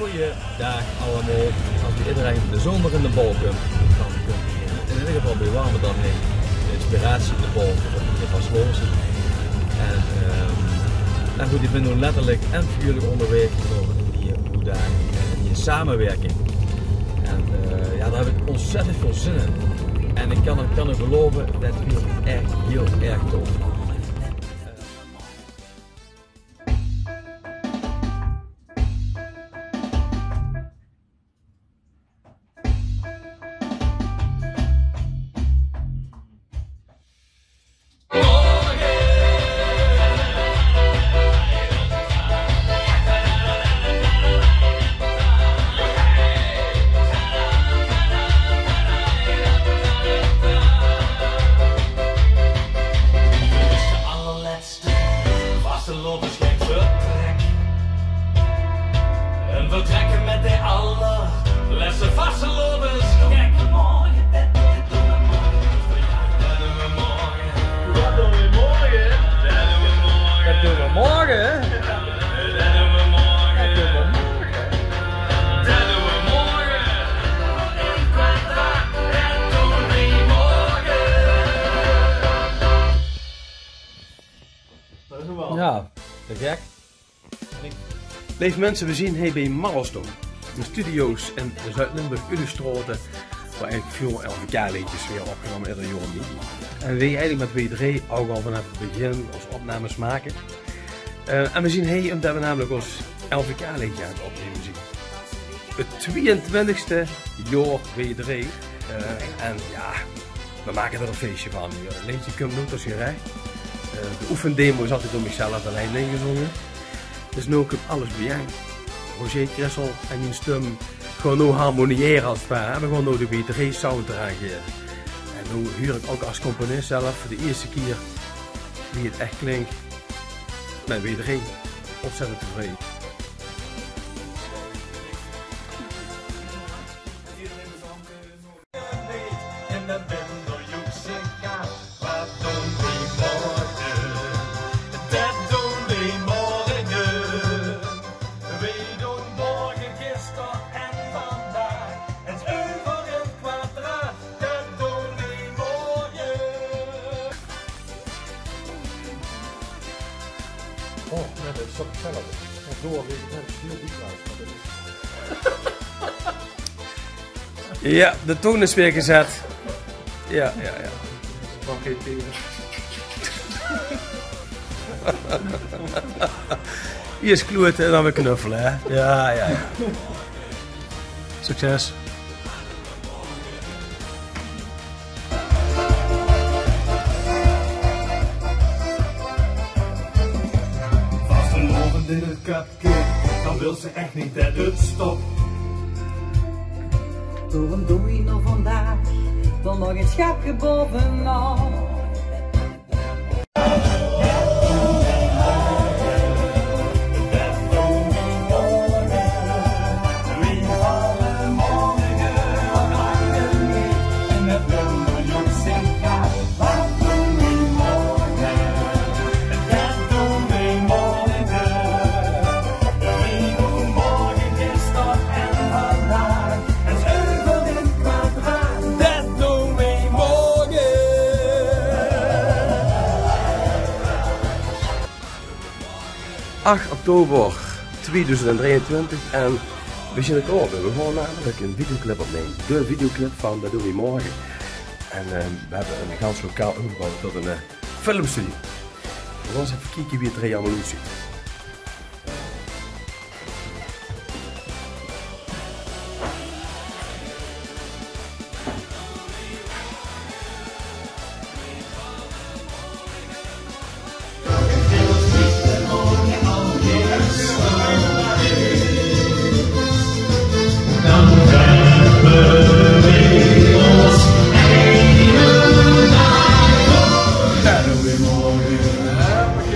Goeiedag allemaal. Als we iedereen de zomer in de bol kunt beginnen. In ieder geval bij warmer dan in de inspiratie in de bol van Slozen. En goed, ik ben nu letterlijk en figuurlijk onderweg in die uitdaging en die samenwerking. En ja, daar heb ik ontzettend veel zin in. En ik kan er geloven, dat wordt echt heel erg tof. We trekken met de allerlaatste vaste lovers. Kijk, morgen, dat doen we morgen. Dat doen we morgen. Dat doen we morgen. Dat doen we morgen. Dat doen we morgen. Dat doen we morgen. In kwartaal, dat doen we morgen. Ja, te gek. Lieve mensen, we zien hier bij Marlstone, de studio's in Zuid-Limburg, Uderstroten, waar eigenlijk veel LVK-liedjes weer opgenomen ieder jaar niet. En we eigenlijk met W3 ook al vanaf het begin onze opnames maken. En we zien hier omdat we namelijk ons LVK-liedje aan het opnemen zien. Het 22e jaar W3. En ja, we maken er een feestje van. Het liedje komt nooit als je rijdt. De oefendemo is altijd door mezelf alleen ingezongen. Dus nu komt alles bij jou. Roger Kressel en je stem gewoon nu harmoniëren als het ware. We gaan nu de W3 sound eraan geven. En nu huur ik ook als componist zelf voor de eerste keer wie het echt klinkt. Met W3 ontzettend tevreden. Oh, nee, dat is toch hetzelfde. En door weer heel diep luisteren. Ja, de toon is weer gezet. Ja. Oké, tegen. Hier is kloeten en dan weer knuffelen, hè? Ja. Succes. In het kapje, dan wil ze echt niet dat het stopt. Waarom doe je nog vandaag, dan nog een schapje bovenaf? Oktober 2023 en we zijn het over. We gaan namelijk een videoclip opnemen. De videoclip van Dat Doen We Morgen. En we hebben een gans lokaal omgebouwd tot een filmstudio. We gaan eens even kijken wie het er allemaal uitziet.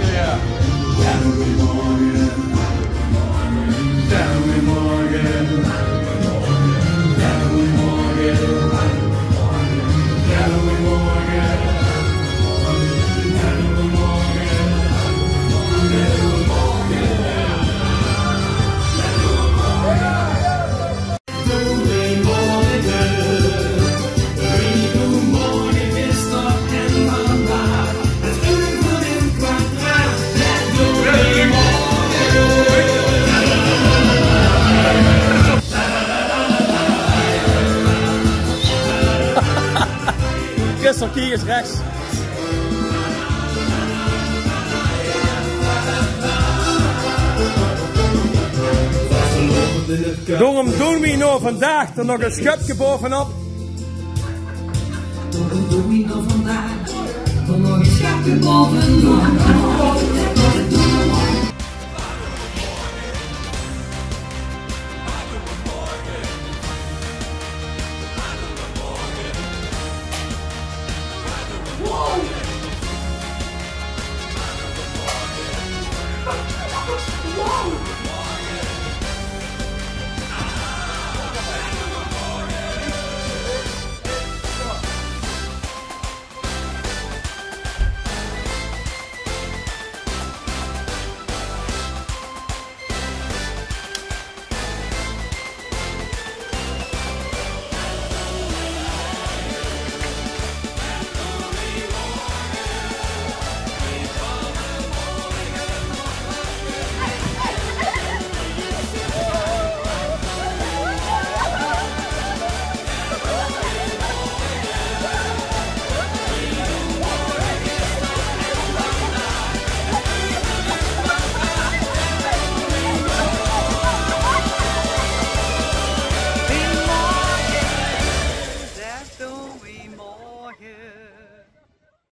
Ja. kijk eens rechts. Daarom doen we nou vandaag er nog een schepje bovenop. Daarom doen we nou vandaag er nog een schepje bovenop.